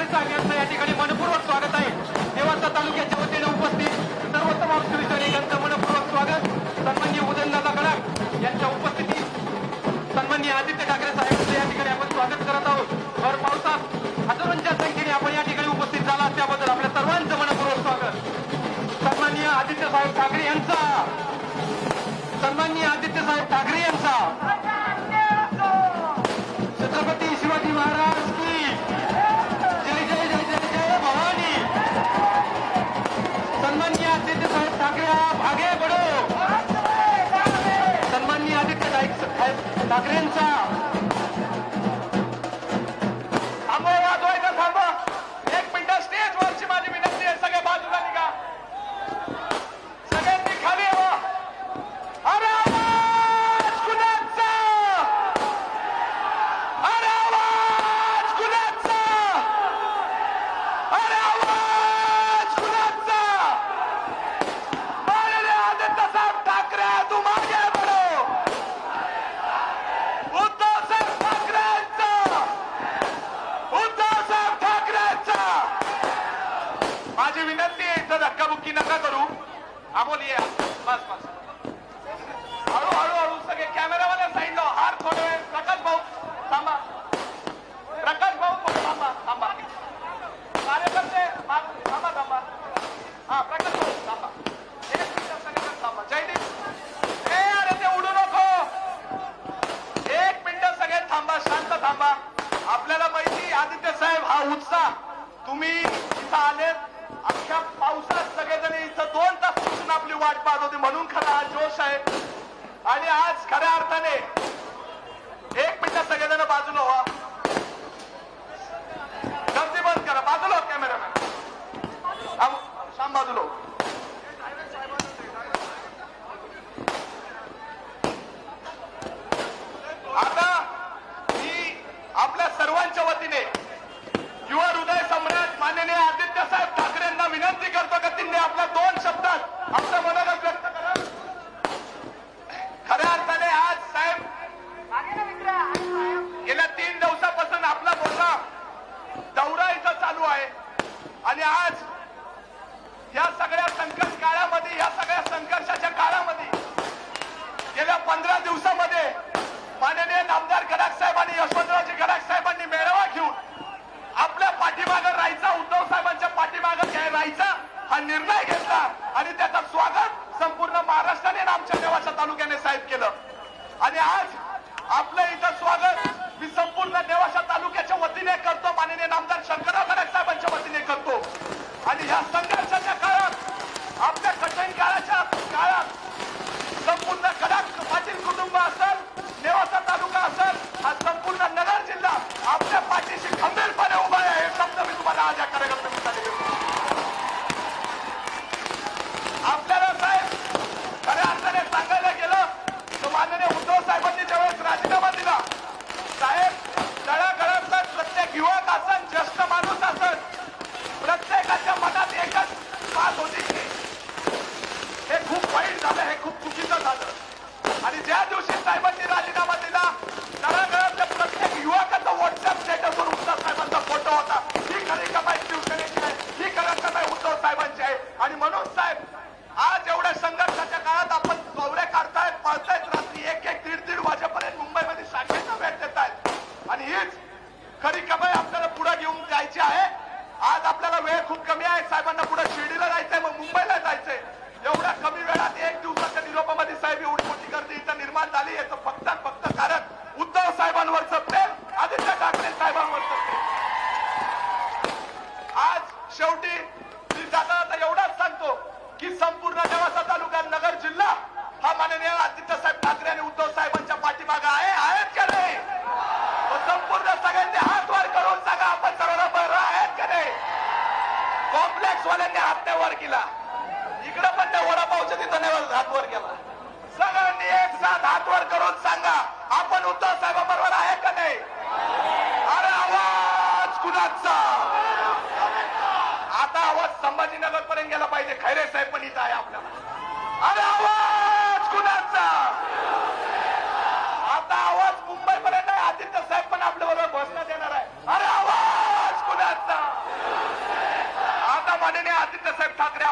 ठाकरे साहेब यांचं या ठिकाणी मनपूर्वक स्वागत आहे। नेवासा तालुक्याच्या वतीने उपस्थित सर्व तमाम शिवसैनिकांचं मनपूर्वक स्वागत। सन्माननीय उदयनदादा गडाख यांच्या उपस्थितीत सन्माननीय आदित्य ठाकरे साहेबांचं या ठिकाणी आपण स्वागत करत आहोत। भर पावसात हजारोंच्या संख्येने आपण या ठिकाणी उपस्थित झाला त्याबद्दल आपल्या सर्वांचं मनपूर्वक स्वागत। सन्माननीय आदित्य साहेब ठाकरे यांचा, सन्माननीय आदित्य साहेब ठाकरे यांचा, छत्रपती शिवाजी महाराज की जय जय जय जय जय भवानी। सन्माननीय आदित्य साहेब ठाकरे आप आगे बढ़ो। सन्माननीय आदित्य साहेब ठाकरे यांचा बोलिए बस बस हळू हळू हळू सगळे कॅमेरावाले साईड लो हार थोडे वेळ प्रकाश भाऊ थांबा प्रकाश भाऊ थोडे थांबा थांबा कार्यकर्ते थांबा थांबा हा प्रकाश भाऊ थांबा एक मिनिट सगळे थांबा जयदीप ए अरे ते उडू नको एक मिनिट सगळे थांबा शांत थांबा आपल्याला माहिती आदित्य साहेब हा उत्साह तुम्ही इथं आलेत अख्ख्या पावसात सगळेजण इथं 2 तास आपली वाट पाहत होती म्हणून खरा हा जोश आहे। आणि आज खऱ्या अर्थाने एक मिनिट सगळेजण बाजूला व्हा गर्दी बंद करा बाजूला कॅमेरामॅन शाम बाजूला आता मी आपल्या सर्वांच्या वतीने युवा हृदय सम्राट माननीय आदित्य साहेब ठाकरे यांना विनंती करतो की त्यांनी आपल्या 2 शब्दात आपलं मनोगत व्यक्त करा। खऱ्या अर्थाने आज साहेब गेल्या 3 दिवसापासून आपला मोठा दौरा इथं चालू आहे आणि आज या सगळ्या संकट काळामध्ये या सगळ्या संघर्षाच्या काळामध्ये गेल्या 15 दिवसामध्ये माननीय नामदार गडाख साहेब आणि यशवंतरावजी गडाख साहेबांनी मेळावा घेऊन आपल्या पाठीमागे राहायचा उद्धव साहेबांच्या पाठीमागे राहायचा हा निर्णय घेतला आणि त्याचं स्वागत संपूर्ण महाराष्ट्राने आमच्या नेवासा तालुक्याने साहेब केलं। आणि आज आपलं इथं स्वागत मी संपूर्ण नेवासा तालुक्याच्या वतीने करतो माननीय नामदार शंकरराव गडाख साहेबांच्या वतीने करतो। आणि ह्या संघर्षाच्या काळात आपल्या कठीण काळाच्या काळात संपूर्ण गडाख पाटील कुटुंब असेल नेवासा तालुका असेल हा संपूर्ण नगर जिल्हा आपल्या पाठीशी खंबीरपणे उभा आहे हे शब्द मी तुम्हाला आज या कार्यक्रमात आपल्याला साहेब खऱ्या अर्थाने सांगायला गेलं तर माननीय उद्धव साहेबांनी ज्यावेळेस राजीनामा दिला साहेब तळागाळातला प्रत्येक युवक असेल ज्येष्ठ माणूस असेल प्रत्येकाच्या मनात एकच बात होती की हे खूप वाईट झालं हे खूप चुकीचं झालं। आणि ज्या दिवशी साहेबांनी राजीनामा दिला तळागाळातल्या प्रत्येक युवकाचा व्हॉट्सअप स्टेटसवर उद्धव साहेबांचा फोटो होता ही खरी कमाई शिवसेनेची आहे ही खरी कमाई उद्धव साहेबांची आहे। आणि म्हणून साहेब आज एवढ्या संघर्षाच्या काळात आपण दौरे काढतायत पळतायत रात्री 1-1, 1:30 वाजेपर्यंत मुंबईमध्ये शाखेचा भेट देतायत आणि हीच खरी कमाई आपल्याला पुढे घेऊन जायची आहे। आज आपल्याला वेळ खूप कमी आहे साहेबांना पुढे शिर्डीला जायचंय मग मुंबईला जायचंय एवढ्या कमी वेळात 1 दिवसाच्या निरोपामध्ये साहेब एवढी मोठी गर्दी इथं निर्माण झाली याचं फक्त कारण उद्धव साहेबांवरचं प्रेम आदित्य ठाकरे साहेबांवरचं प्रेम। आज शेवटी मी जाता एवढाच सांगतो की संपूर्ण नेवासा तालुका नगर जिल्हा हा माननीय आदित्य साहेब ठाकरे आणि उद्धव साहेबांच्या पाठीमागे आहेत का नाही? संपूर्ण सगळ्यांनी हात वर करून सांगा आपण सर्वांना बरं आहेत का नाही? कॉम्प्लेक्स वाल्यांनी हात वर केला इकडे पण त्या वडापावच्या तिथं हात वर केला सगळ्यांनी एक साथ हात वर करून सांगा आपण उद्धव साहेबांबरोबर आहे का नाही? अरे आवाज कुणाचा? आता आवाज संभाजीनगर पर्यंत गेला पाहिजे खैरे साहेब पण इथं आहे आपल्याला। अरे आवाज कुणाचा? आता आवाज मुंबई पर्यंत आहे आदित्य साहेब पण आपल्या बरोबर बसण्यात येणार आहे। अरे आवाज कुणाचा?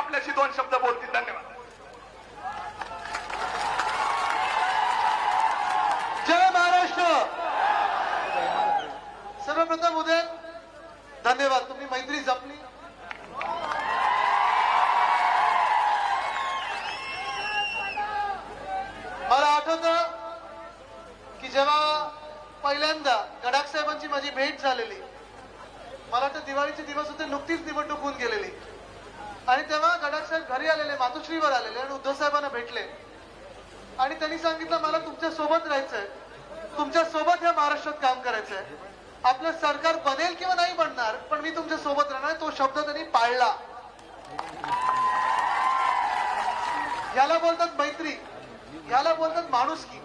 आपल्याशी दोन शब्द बोलतील. धन्यवाद. जय महाराष्ट्र. सर्वप्रथम उदय धन्यवाद, तुम्ही मैत्री जपली. मला आठवतं की जेव्हा पहिल्यांदा गडाख साहेबांची माझी भेट झालेली, मला वाटतं दिवाळीचे दिवस होते, नुकतीच निवडणूक होऊन गेलेली, आणि तेव्हा गडाख साहेब घरी आलेले, मातोश्रीवर आलेले आणि उद्धव साहेबांना भेटले आणि त्यांनी सांगितलं मला तुमच्या सोबत राहायचंय, तुमच्या सोबत या महाराष्ट्रात काम करायचंय, आपलं सरकार बनेल किंवा नाही बनणार पण मी तुमच्या सोबत राहणार. तो शब्द त्यांनी पाळला. याला बोलतात मैत्री, याला बोलतात माणुसकी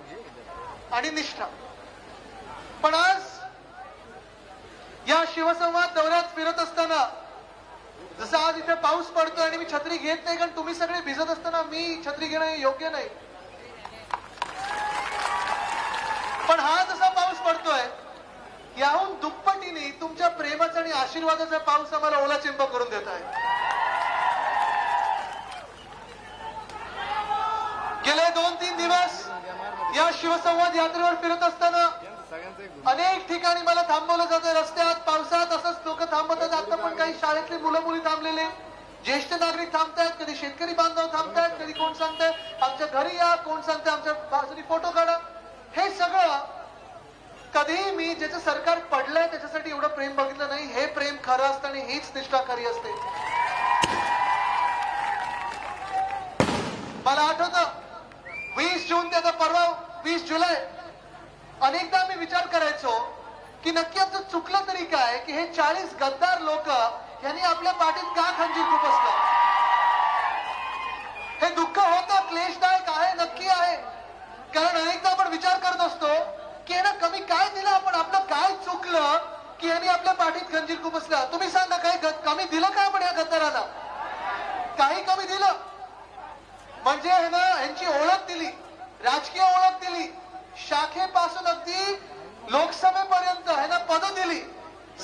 आणि निष्ठा. पण आज या शिवसंवाद दौऱ्यात फिरत असताना, जसं आज इथे पाऊस पडतोय आणि मी छत्री घेत नाही कारण तुम्ही सगळे भिजत असताना मी छत्री घेणं योग्य नाही, पण हा जसा पाऊस पडतोय याहून दुप्पटीने तुमच्या प्रेमाचा आणि आशीर्वादाचा पाऊस आम्हाला ओला चिंब करून देत आहे. गेले 2-3 दिवस या शिवसंवाद यात्रेवर फिरत असताना अनेक ठिकाणी मला थांबवलं जातं. रस्त्यात पावसात असंच लोक थांबवतात. आता पण काही शाळेतली मुलं मुली थांबलेले, ज्येष्ठ नागरिक थांबतायत, कधी शेतकरी बांधव थांबतायत, कधी कोण सांगताय आमच्या घरी या, कोण सांगताय आमच्या बाजूनी फोटो काढा. हे सगळं कधी मी ज्याचं सरकार पडलंय त्याच्यासाठी एवढं प्रेम बघितलं नाही. हे प्रेम खरं असतं आणि हीच निष्ठा खरी असते. मला आठवतं 20 जून ते आता परवा 20 जुलै, अनेकदा मी विचार करायचो की नक्की आमचं चुकलं तरी काय की हे 40 गद्दार लोक यांनी आपल्या पाठीत का खंजीर खुपसलं. हे दुःख होतं, क्लेशदायक आहे, नक्की आहे. कारण अनेकदा आपण विचार करत असतो की यांना कमी काय दिलं आपण, आपलं काय चुकलं की यांनी आपल्या पाठीत खंजीर खुपसला. तुम्ही सांगा काही कमी दिलं काय आपण या गद्दारांना? काही कमी दिलं म्हणजे यांची ओळख दिली, राजकीय ओळख दिली, शाखेपासून अगदी लोकसभेपर्यंत ह्यांना पदं दिली.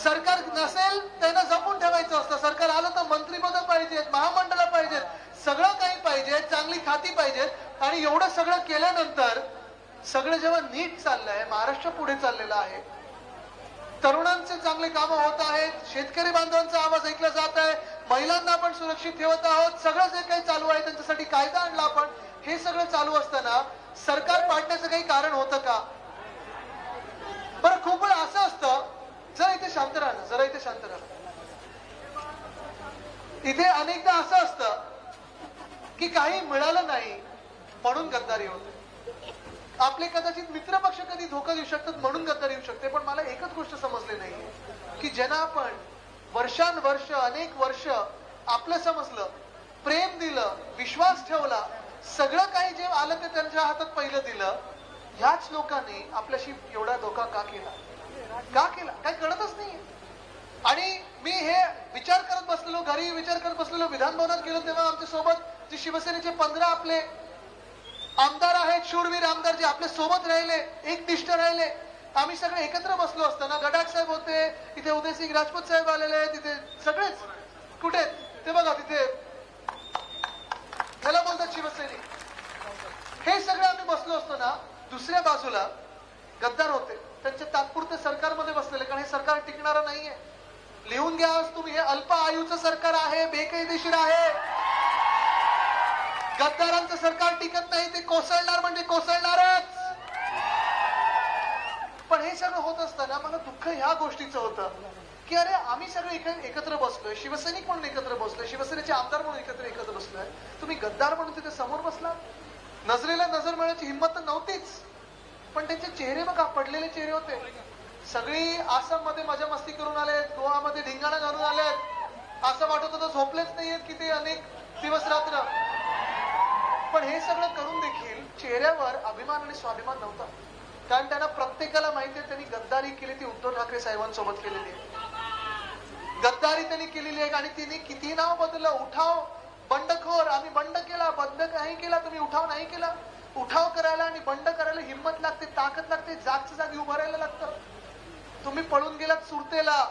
सरकार नसेल त्यांना जपून ठेवायचं असतं, सरकार आलं तर मंत्रीपद पाहिजेत, महामंडळ पाहिजेत, सगळं काही पाहिजे, चांगली खाती पाहिजेत. आणि एवढं सगळं केल्यानंतर सगळं जेव्हा नीट चाललंय, महाराष्ट्र पुढे चाललेला आहे, तरुणांचे चांगले कामं होत आहेत, शेतकरी बांधवांचा आवाज ऐकला जात आहे, महिलांना आपण सुरक्षित ठेवत आहोत, सगळं जे काही चालू आहे त्यांच्यासाठी कायदा आणला आपण, हे सगळं चालू असताना सरकार पाडण्याचं काही कारण होतं का? बरं, खूप वेळ असं असतं, जरा इथे शांत राहा, जरा इथे शांत राहा. इथे अनेकदा असं असतं की काही मिळालं नाही म्हणून गद्दारी होते. आपले कदाचित मित्रपक्ष कधी धोका देऊ शकतात म्हणून गद्दारी येऊ शकते. पण मला एकच गोष्ट समजली नाही की ज्यांना आपण वर्षानुवर्ष अनेक वर्ष आपलं समजलं, प्रेम दिलं, विश्वास ठेवला, सगळं काही जे आलं ते त्यांच्या हातात पहिलं दिलं, ह्याच लोकांनी आपल्याशी एवढा धोका का केला? का केला काय कळतच नाही. आणि मी हे विचार करत बसलेलो, घरी विचार करत बसलेलो, विधान भवनात गेलो तेव्हा आमच्या सोबत जे शिवसेनेचे 15 आपले आमदार आहेत, शूरवीर आमदार जे आपल्या सोबत राहिले, एकनिष्ठ राहिले, आम्ही सगळे एकत्र बसलो असताना गडाख साहेब होते, तिथे उदयसिंग राजपूत साहेब आलेले, तिथे सगळेच कुठे ते बघा, तिथे त्याला बोलतात शिवसैनिक, हे सगळे आम्ही बसलो असताना दुसऱ्या बाजूला गद्दार होते, त्यांच्या तात्पुरते सरकारमध्ये बसलेले. कारण हे सरकार टिकणारं नाहीये. लिहून घ्या तुम्ही, हे अल्प आयुचं सरकार आहे, बेकायदेशीर आहे, गद्दारांचं सरकार टिकत नाही, ते कोसळणार म्हणजे कोसळणारच. पण हे सगळं होत असताना मला दुःख ह्या गोष्टीचं होतं की अरे आम्ही सगळे एकत्र बसलोय, शिवसैनिक म्हणून एकत्र बसलोय, शिवसेनेचे आमदार म्हणून एकत्र बसलोय, तुम्ही गद्दार म्हणून तिथे समोर बसला. नजरेला नजर मिळायची हिंमत तर नव्हतीच, पण त्यांचे चेहरे बघा, पडलेले चेहरे होते. सगळी आसाम मध्ये मजा मस्ती करून आलेत, गोवामध्ये धिंगाणा घालून आलेत, असं वाटत होतं झोपलेच नाहीयेत की ते अनेक दिवस रात्र. पण हे सगळं करून देखील चेहऱ्यावर अभिमान आणि स्वाभिमान नव्हता. कारण त्यांना प्रत्येकाला माहिती आहे त्यांनी गद्दारी केली ती उद्धव ठाकरे साहेबांसोबत केलेली आहे. गद्दारी त्यांनी केलेली आहे आणि तिने किती नाव बदललं. उठाव बंडखोर, आम्ही बंड केला, बंद नाही केला, तुम्ही उठाव नाही केला. उठाव करायला आणि बंड करायला हिंमत लागते, ताकद लागते, जागच्या जागी उभं राहायला लागतं. तुम्ही पळून गेलात सुरतेला,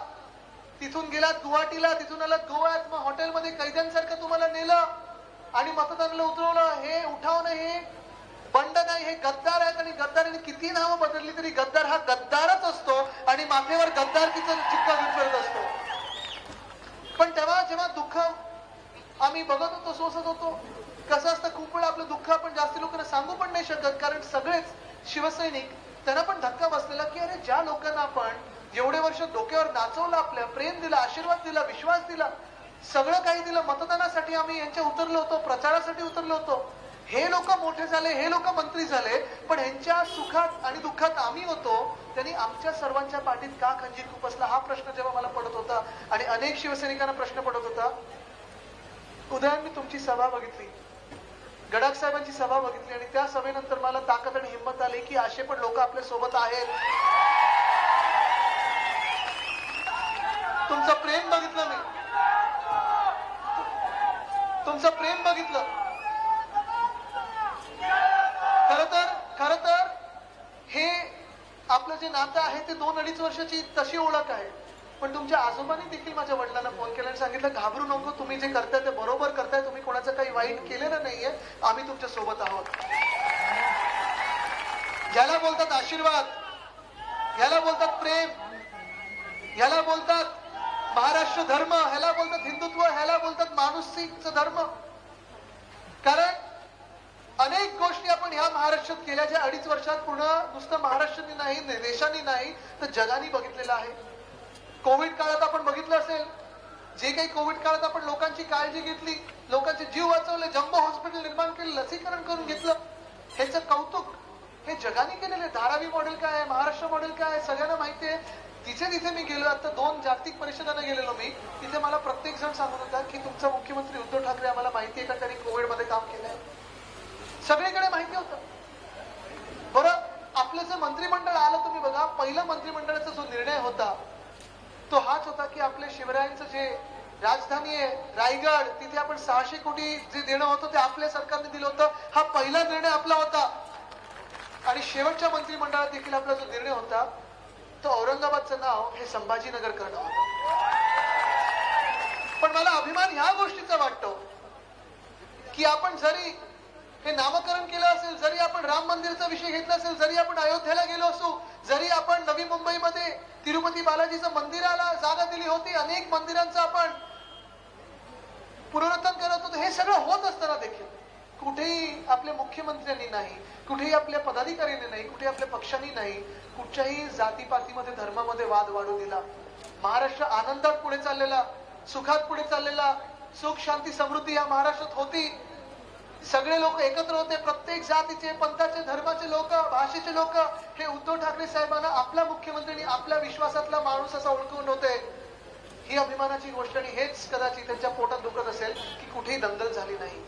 तिथून गेलात गुवाहाटीला, तिथून आलात गोव्यात, मग हॉटेलमध्ये कैद्यांसारखं तुम्हाला नेलं आणि मतदानाला उतरवलं. हे उठाव नाही, हे बंड नाही, हे गद्दार आहेत. आणि गद्दाराने किती नावं बदलली तरी गद्दार हा गद्दारच असतो आणि माथेवर गद्दारकीचा चिक्का घेऊन फिरत असतो. पण तेव्हा जेव्हा दुःख आम्ही बघत होतो, सोसत होतो, कसं असतं खूप वेळा आपलं दुःख आपण जास्ती लोकांना सांगू पण नाही शकत, कारण सगळेच शिवसैनिक त्यांना पण धक्का बसलेला की अरे ज्या लोकांना आपण एवढे वर्ष डोक्यावर नाचवलं, आपल्या प्रेम दिला, आशीर्वाद दिला, विश्वास दिला, सगळं काही दिलं, मतदानासाठी आम्ही यांच्या उतरलो होतो, प्रचारासाठी उतरलो होतो, हे लोक मोठे झाले, हे लोक मंत्री झाले, पण ह्यांच्या सुखात आणि दुःखात आम्ही होतो, त्यांनी आमच्या सर्वांच्या पाठीत का खंजीर खुपसला हा प्रश्न जेव्हा मला पडत होता आणि अनेक शिवसैनिकांना प्रश्न पडत होता. उदयन, मी तुमची सभा बघितली, गडाख साहेबांची सभा बघितली आणि त्या सभेनंतर मला ताकद आणि हिंमत आली की असे पण लोक आपल्या सोबत आहेत. तुमचं प्रेम बघितलं, मी तुमचं प्रेम बघितलं. खर तर हे आपलं जे नातं आहे ते 2-2.5 वर्षाची तशी ओळख आहे. पण तुमच्या आजोबांनी देखील माझ्या वडिलांना फोन केला आणि सांगितलं घाबरू नको, तुम्ही जे करताय ते बरोबर करताय, तुम्ही कोणाचं काही वाईट केलेलं नाहीये, आम्ही तुमच्या सोबत आहोत. याला बोलतात आशीर्वाद, याला बोलतात प्रेम, याला बोलतात महाराष्ट्र धर्म, ह्याला बोलतात हिंदुत्व, ह्याला बोलतात माणुसकीचा धर्म. कारण अनेक गोष्टी आपण ह्या महाराष्ट्रात केल्या ज्या 2.5 वर्षात पूर्ण नुसतं महाराष्ट्राने नाही, देशाने नाही तर जगाने बघितलेलं आहे. कोविड काळात आपण बघितलं असेल, जे काही कोविड काळात आपण लोकांची काळजी घेतली, लोकांचे जीव वाचवले, जम्बो हॉस्पिटल निर्माण केले, लसीकरण करून घेतलं, ह्याचं कौतुक हे जगाने केलेलं आहे. धारावी मॉडेल काय आहे, महाराष्ट्र मॉडेल काय आहे, सगळ्यांना माहिती आहे. तिथे तिथे मी गेलो, आता 2 जागतिक परिषदांना गेलेलो मी, तिथे मला प्रत्येक जण सांगत होता की तुमचा मुख्यमंत्री उद्धव ठाकरे आम्हाला माहिती आहे का त्यांनी कोविड मध्ये काम केलंय, सगळीकडे माहिती होतं. बरं, आपलं जे मंत्रिमंडळ आलं तुम्ही बघा, पहिला मंत्रिमंडळाचा जो निर्णय होता तो हाच होता की आपल्या शिवरायांचं जे राजधानी आहे रायगड, तिथे आपण 600 कोटी जे देणं होतं ते आपल्या सरकारने दिलं होतं. हा पहिला निर्णय आपला होता. आणि शेवटच्या मंत्रिमंडळात देखील आपला जो निर्णय होता तो औरंगाबादचं नाव हे संभाजीनगर करणं होतं. पण मला अभिमान ह्या गोष्टीचा वाटतो की आपण जरी हे नामकरण केलं असेल, जरी आपण राम मंदिरचा विषय घेतला असेल, जरी आपण अयोध्येला गेलो असू, जरी आपण नवी मुंबईमध्ये तिरुपती बालाजीचं मंदिराला जागा दिली होती, अनेक मंदिरांचं आपण पुनरुत्थान करत होतो, हे सगळं होत असताना देखील कुठेही आपल्या मुख्यमंत्र्यांनी नाही, कुठेही आपल्या पदाधिकाऱ्यांनी नाही, कुठे आपल्या पक्षांनी नाही, कुठच्याही जातीपातीमध्ये धर्मामध्ये वाद वाढू दिला. महाराष्ट्र आनंदात पुढे चाललेला, सुखात पुढे चाललेला, सुख शांती समृद्धी या महाराष्ट्रात होती. सगळे लोक एकत्र होते, प्रत्येक जातीचे, पंथाचे, धर्माचे लोक, भाषेचे लोक हे उद्धव ठाकरे साहेबांना आपला मुख्यमंत्री, आपल्या विश्वासातला माणूस असा ओळखून होते. ही अभिमानाची गोष्ट. आणि हेच कदाचित त्यांच्या पोटात दुखत असेल की कुठेही दंगल झाली नाही.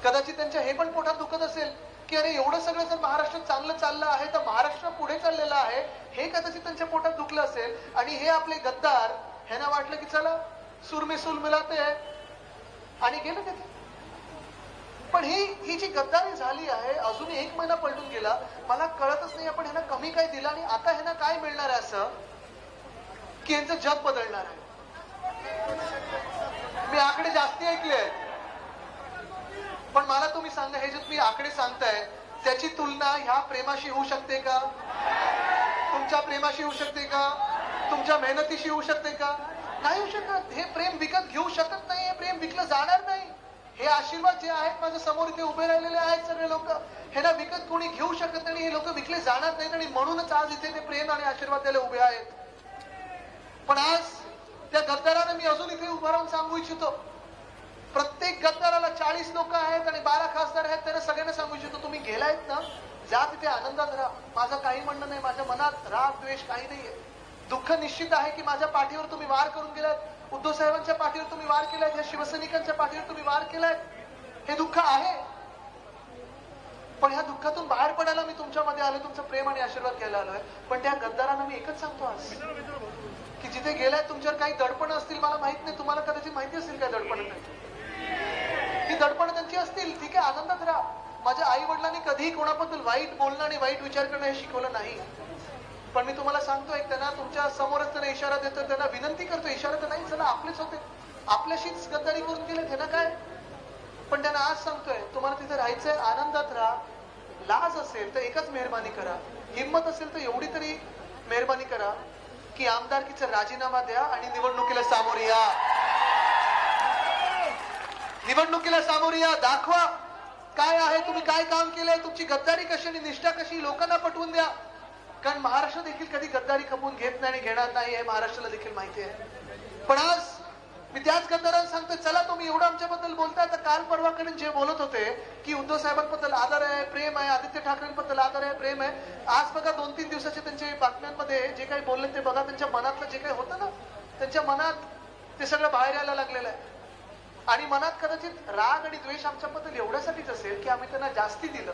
कदाचित त्यांच्या हे पण पोटात दुखत असेल की अरे एवढं सगळं जर महाराष्ट्रात चांगलं चाललं आहे तर महाराष्ट्र पुढे चाललेला आहे, हे कदाचित त्यांच्या पोटात दुखलं असेल. आणि हे आपले गद्दार, ह्यांना वाटलं की चला सूर में सूर मिळाते आणि गेलं तिथे. पण ही जी गद्दारी झाली आहे, अजूनही 1 महिना पलटून गेला, मला कळतच नाही आपण ह्यांना कमी काय दिलं आणि आता ह्यांना काय मिळणार आहे असं की यांचं जग बदलणार आहे. मी आकडे जास्ती ऐकले आहेत, पण मला तुम्ही सांगा, हे जे तुम्ही आकडे सांगताय त्याची तुलना ह्या प्रेमाशी होऊ शकते का? तुमच्या प्रेमाशी होऊ शकते का? तुमच्या मेहनतीशी होऊ शकते का? नाही होऊ शकत. हे प्रेम विकत घेऊ शकत नाही, हे प्रेम विकलं जाणार नाही. हे आशीर्वाद जे आहेत माझ्या समोर इथे उभे राहिलेले आहेत सगळे लोक, ह्यांना विकत कोणी घेऊ शकत नाही, हे लोक विकले जाणार नाहीत. आणि म्हणूनच आज इथे ते प्रेम आणि आशीर्वाद द्यायला उभे आहेत. पण आज त्या गद्दारांना मी अजून इथे उभं राहून सांगू इच्छितो, प्रत्येक गद्दाराला 40 लोक आहेत आणि 12 खासदार आहेत, त्यांना सगळ्यांना सांगू इच्छितो, तुम्ही गेलायत ना, जा तिथे आनंदात राहा. माझं काही म्हणणं नाही, माझ्या मनात राग द्वेष काही नाहीये. दुःख निश्चित आहे की माझ्या पाठीवर तुम्ही वार करून गेलात, उद्धव साहेबांच्या पाठीवर तुम्ही वार केलाय, या शिवसैनिकांच्या पाठीवर तुम्ही वार केलाय, हे दुःख आहे. पण ह्या दुःखातून बाहेर पडायला मी तुमच्यामध्ये आलोय, तुमचं प्रेम आणि आशीर्वाद घ्यायला आलोय. पण त्या गद्दारांना मी एकच सांगतो आज की जिथे गेलाय तुमच्यावर काही दडपण असतील, मला माहित नाही, तुम्हाला कदाचित माहिती असेल काय दडपण त्यांची, ती दडपण त्यांची असतील, ठीक आहे, आनंदात राहा. माझ्या आई वडिलांनी कधीही कोणाबद्दल वाईट बोलणं आणि वाईट विचार करणं हे शिकवलं नाही. पण मी तुम्हाला सांगतोय, त्यांना तुमच्या समोरच त्यांना इशारा देतोय, त्यांना विनंती करतोय, इशारा तर नाही, चला आपलेच होते, आपल्याशीच गद्दारी करून गेले, त्यांना काय. पण त्यांना आज सांगतोय, तुम्हाला तिथे राहायचंय, आनंदात राहा. लाज असेल तर एकच मेहरबानी करा, हिंमत असेल तर एवढी तरी मेहरबानी करा की आमदारकीचा राजीनामा द्या आणि निवडणुकीला सामोरे या. निवडणुकीला सामोरे या, दाखवा काय आहे, तुम्ही काय काम केलंय, तुमची गद्दारी कशी आणि निष्ठा कशी, लोकांना पटवून द्या. कारण महाराष्ट्र देखील कधी गद्दारी खपवून घेत नाही आणि घेणार नाही हे महाराष्ट्राला देखील माहिती आहे. पण आज मी त्याच गद्दारांना सांगतोय, चला तुम्ही एवढं आमच्याबद्दल बोलताय, तर काल परवाकडे जे बोलत होते की उद्धव साहेबांबद्दल आदर आहे, प्रेम आहे, आदित्य ठाकरेंबद्दल आदर आहे, प्रेम आहे, आज बघा 2-3 दिवसाचे त्यांचे बातम्यांमध्ये जे काही बोलले ते बघा, त्यांच्या मनातलं जे काही होतं ना, त्यांच्या मनात ते सगळं बाहेर यायला लागलेलं आहे. आणि मनात कदाचित राग आणि द्वेष आमच्याबद्दल एवढ्यासाठीच असेल की आम्ही त्यांना जास्ती दिलं,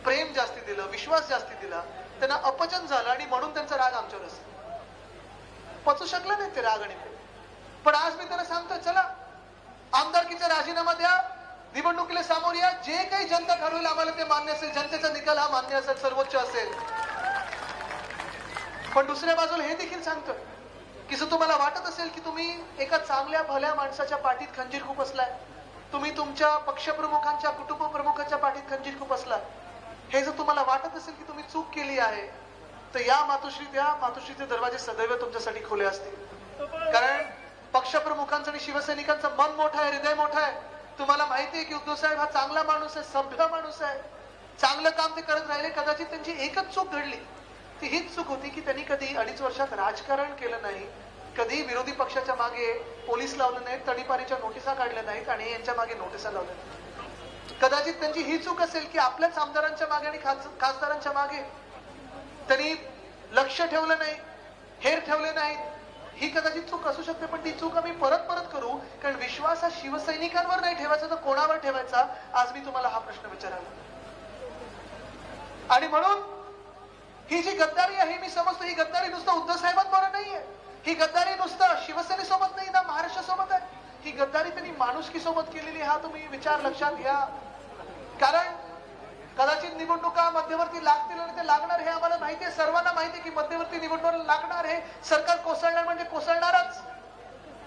प्रेम जास्ती दिलं, विश्वास जास्ती दिला, त्यांना अपचन झालं आणि म्हणून त्यांचा राग आमच्यावर असेल. पचू शकलं नाही ते राग आणि प्रेम. पण आज मी त्यांना सांगतोय, चला आमदारकीचा राजीनामा द्या, निवडणुकीला सामोरे या, जे काही जनता ठरवेल आम्हाला ते मान्य असेल, जनतेचा निकाल हा मान्य असेल, सर्वोच्च असेल. पण दुसऱ्या बाजूला हे देखील सांगतोय की जर तुम्हाला वाटत असेल की तुम्ही एका चांगल्या भल्या माणसाच्या पाठीत खंजीर खुपसलाय, तुम्ही तुमच्या पक्षप्रमुखांच्या, कुटुंब प्रमुखांच्या पाठीत खंजीर खुपसलाय, हे जर तुम्हाला वाटत असेल की तुम्ही चूक केली आहे, तर या मातोश्री, त्या मातोश्रीचे दरवाजे सदैव तुमच्यासाठी खुले असतील. कारण पक्षप्रमुखांचं आणि शिवसैनिकांचं मन मोठं आहे, हृदय मोठं आहे. तुम्हाला माहिती आहे की उद्धव साहेब हा चांगला माणूस आहे, सभ्य माणूस आहे, चांगलं काम ते करत राहिले. कदाचित त्यांची एकच चूक घडली, ती हीच चूक होती की त्यांनी कधी 2.5 वर्षात राजकारण केलं नाही, कधी विरोधी पक्षाच्या मागे पोलीस लावले नाहीत, तडीपारीच्या नोटिसा काढल्या नाहीत आणि यांच्या मागे नोटिसा लावल्या नाहीत. कदाचित त्यांची ही चूक असेल की आपल्याच आमदारांच्या मागे आणि खासदारांच्या मागे त्यांनी लक्ष ठेवलं नाही, हेर ठेवले नाहीत. ही कदाचित चूक असू शकते, पण ती चूक आम्ही परत परत करू. कारण विश्वास हा शिवसैनिकांवर नाही ठेवायचा तर कोणावर ठेवायचा, आज मी तुम्हाला हा प्रश्न विचारायला. आणि म्हणून ही जी गद्दारी आहे, मी समजतो ही गद्दारी नुसतं उद्धव साहेबांबरोबर नाहीये, ही गद्दारी नुसतं शिवसेनेसोबत नाही ना, महाराष्ट्रासोबत आहे. ही गद्दारी त्यांनी माणुसकी सोबत केलेली, हा तुम्ही विचार लक्षात घ्या. कारण कदाचित निवडणुका मध्यवर्ती लागतील आणि ते लागणार हे आम्हाला माहिती आहे, सर्वांना माहिती आहे की मध्यवर्ती निवडणूक लागणार, हे सरकार कोसळणार म्हणजे कोसळणारच.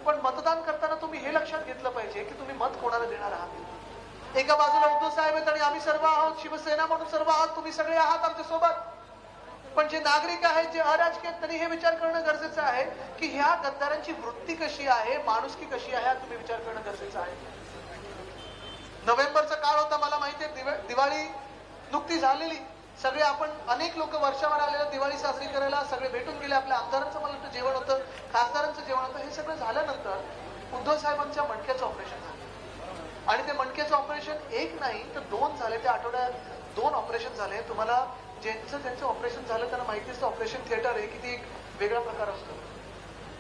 पण मतदान करताना तुम्ही हे लक्षात घेतलं पाहिजे की तुम्ही मत कोणाला देणार आहात. एका बाजूला उद्धव साहेब आहेत आणि आम्ही सर्व आहोत, शिवसेना म्हणून सर्व आहात, तुम्ही सगळे आहात आमच्या सोबत. पण जे नागरिक आहेत, जे अराजकीय, त्यांनी हे विचार करणं गरजेचं आहे की ह्या गद्दारांची वृत्ती कशी आहे, माणुसकी कशी आहे, हा तुम्ही विचार करणं गरजेचं आहे. नोव्हेंबरचा काळ होता, मला माहिती आहे, दिवाळी नुकती झालेली, सगळे आपण अनेक लोक वर्षावर आलेलं दिवाळी साजरी करायला सगळे भेटून गेले. आपल्या आमदारांचं मला वाटतं जेवण होतं, खासदारांचं जेवण होतं. हे सगळं झाल्यानंतर उद्धव साहेबांच्या मणक्याचं ऑपरेशन झालं आणि ते मणक्याचं ऑपरेशन एक नाही तर 2 झाले. त्या आठवड्यात 2 ऑपरेशन झाले. तुम्हाला ज्यांचं ऑपरेशन झालं त्यांना माहिती असतं, ऑपरेशन थिएटर आहे किती एक वेगळा प्रकार असतो.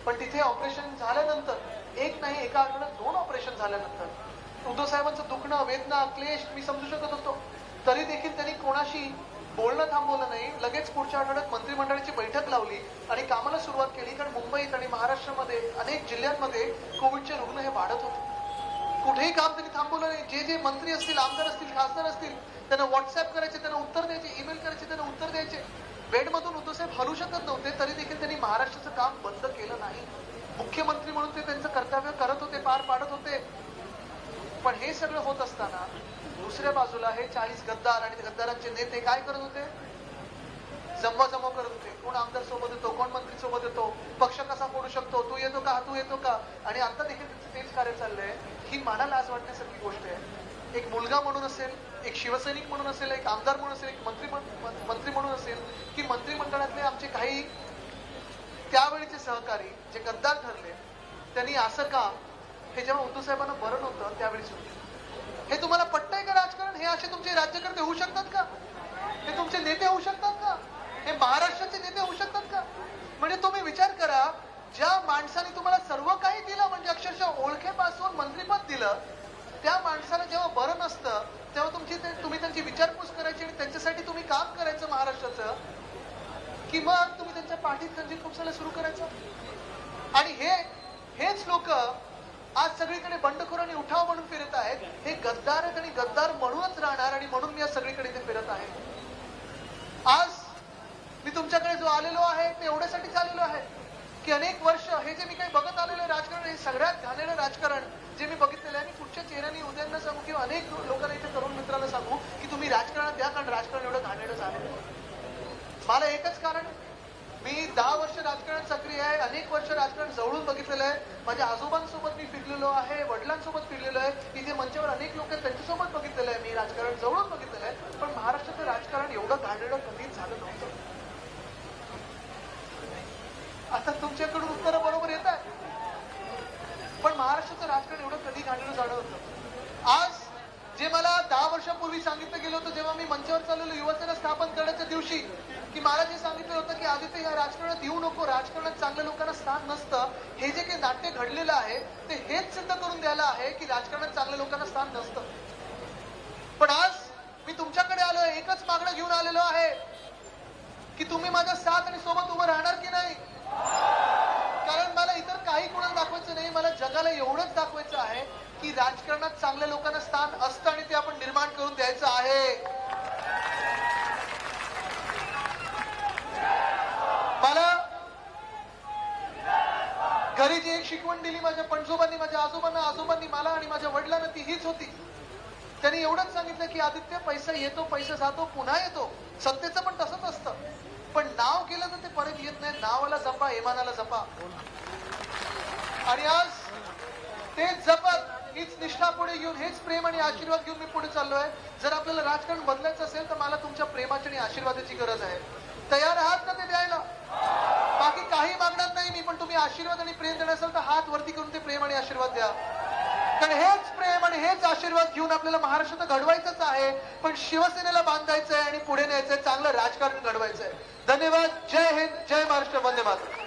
पण तिथे ऑपरेशन झाल्यानंतर एक नाही, एका आठवड्यात 2 ऑपरेशन झाल्यानंतर उद्धव साहेबांचं दुखणं, वेदना, क्लेश मी समजू शकत होतो. तरी देखील त्यांनी कोणाशी बोलणं थांबवलं नाही. लगेच पुढच्या आठवड्यात मंत्रिमंडळाची बैठक लावली आणि कामाला सुरुवात केली. कारण मुंबईत आणि महाराष्ट्रामध्ये अनेक जिल्ह्यांमध्ये कोविडचे रुग्ण हे वाढत होते. कुठेही काम त्यांनी थांबवलं नाही. जे मंत्री असतील, आमदार असतील, खासदार असतील, त्यांना व्हॉट्सअप करायचे, त्यांना उत्तर द्यायचे, ईमेल करायचे, त्यांना उत्तर द्यायचे. बेडमधून उद्धव साहेब हलू शकत नव्हते, तरी देखील त्यांनी महाराष्ट्राचं काम बंद केलं नाही. मुख्यमंत्री म्हणून ते त्यांचं कर्तव्य करत होते, पार पाडत होते. पण हे सगळं होत असताना दुसऱ्या बाजूला हे 40 गद्दार आणि गद्दारांचे नेते काय करत होते, जमवाजमव करत होते. कोण आमदार सोबत येतो, कोण मंत्री सोबत येतो, पक्ष कसा फोडू शकतो, तू येतो का, तू येतो का. आणि आता देखील त्यांचं तेच कार्य चाललंय. ही मला लाज वाटण्यासारखी गोष्ट आहे. एक मुलगा म्हणून असेल, एक शिवसैनिक म्हणून असेल, एक आमदार म्हणून असेल, एक मंत्री म्हणून असेल, की मंत्रिमंडळातले आमचे काही त्यावेळीचे सहकारी जे गद्दार ठरले, त्यांनी असं काम हे जेव्हा उद्धव साहेबांना बरं नव्हतं त्यावेळी सुरू केलं. हे तुम्हाला पटतंय का राजकारण? हे असे तुमचे राज्यकर्ते होऊ शकतात का? हे तुमचे नेते होऊ शकतात का? हे महाराष्ट्राचे नेते होऊ शकतात का? म्हणजे तुम्ही विचार करा, ज्या माणसाने तुम्हाला सर्व काही दिलं, म्हणजे अक्षरशः ओळखेपासून मंत्रीपद दिलं, त्या माणसाला जेव्हा बरं नसतं तेव्हा तुम्ही त्यांची विचारपूस करायची आणि त्यांच्यासाठी तुम्ही काम करायचं महाराष्ट्राचं, की मग तुम्ही त्यांच्या पाठीत खंजीर खुपसायला सुरू करायचं. आणि हेच लोक आज सगळीकडे बंडखोर आणि उठाव म्हणून फिरत आहेत. हे गद्दार आहेत आणि गद्दार म्हणूनच राहणार आणि म्हणून मी आज सगळीकडे ते फिरत आहे. आज मी तुमच्याकडे जो आलेलो आहे ते एवढ्यासाठीच आलेलो आहे की अनेक वर्ष हे जे मी काही बघत आलेलं राजकारण, हे सगळ्यात घाणेरडं राजकारण जे मी बघितलेलं आहे, मी पुढच्या चेहऱ्याने उद्यांना सांगू किंवा अनेक लोकांना इथे तरुण मित्रांना सांगू की तुम्ही राजकारणात द्या, कारण राजकारण एवढं घाणेरडं झालेलं आहे. मला एकच कारण, मी 10 वर्ष राजकारणात सक्रिय आहे, अनेक वर्ष राजकारण जवळून बघितलेलं आहे. माझ्या आजोबांसोबत मी फिरलेलो आहे, वडिलांसोबत फिरलेलो आहे, इथे मंचावर अनेक लोक आहेत त्यांच्यासोबत बघितलेलं आहे, मी राजकारण जवळून बघितलेलं आहे. पण महाराष्ट्राचं राजकारण एवढं घाणेरडं कधीच झालं नव्हतं. आता तुमच्याकडून उत्तर बरोबर येत आहे, पण महाराष्ट्राचं राजकारण एवढं कधी घाणेरडं झालं होतं. आज जे मला 10 वर्षापूर्वी सांगितलं गेलं होतं, जेव्हा मी मंचावर चाललेलो युवासेना स्थापन करण्याच्या दिवशी, की मला जे सांगितलं होतं की आदित्य या राजकारणात येऊ नको, राजकारणात चांगल्या लोकांना स्थान नसतं. हे जे काही नाट्य घडलेलं आहे ते हेच सिद्ध करून द्यायला आहे की राजकारणात चांगल्या लोकांना स्थान नसतं. पण आज मी तुमच्याकडे आलोय, एकच मागणं घेऊन आलेलो आहे की तुम्ही माझ्या साथ आणि सोबत उभं राहणार की नाही. कारण मला इतर काही कोणाला दाखवायचं नाही, मला जगाला एवढंच दाखवायचं आहे की राजकारणात चांगल्या लोकांना स्थान असतं आणि ते आपण निर्माण करून द्यायचं आहे. मला घरी जी एक शिकवण दिली माझ्या पणजोबांनी, माझ्या आजोबांनी मला आणि माझ्या वडिलांना, ती हीच होती. त्यांनी एवढंच सांगितलं की आदित्य, पैसा येतो, पैसा जातो, पुन्हा येतो. सत्तेचं पण तसंच असतं, पण नाव केलं तर ते परत येत नाही. नावाला जपा, इमानाला जपा. आणि आज तेच जपत, हीच निष्ठा पुढे घेऊन, हेच प्रेम आणि आशीर्वाद घेऊन मी पुढे चाललोय. जर आपल्याला राजकारण बदलायचं असेल तर मला तुमच्या प्रेमाची आणि आशीर्वादाची गरज आहे. तयार आहात ना ते द्यायला? बाकी काही मागणार नाही मी, पण तुम्ही आशीर्वाद आणि प्रेम देणार असाल तर हात वरती करून ते प्रेम आणि आशीर्वाद द्या. कारण हेच प्रेम आणि हेच आशीर्वाद घेऊन आपल्याला महाराष्ट्रात घडवायचंच आहे, पण शिवसेनेला बांधायचंय आणि पुढे न्यायचंय, चांगलं राजकारण घडवायचंय. धन्यवाद. जय हिंद, जय महाराष्ट्र, वंदे मातरम.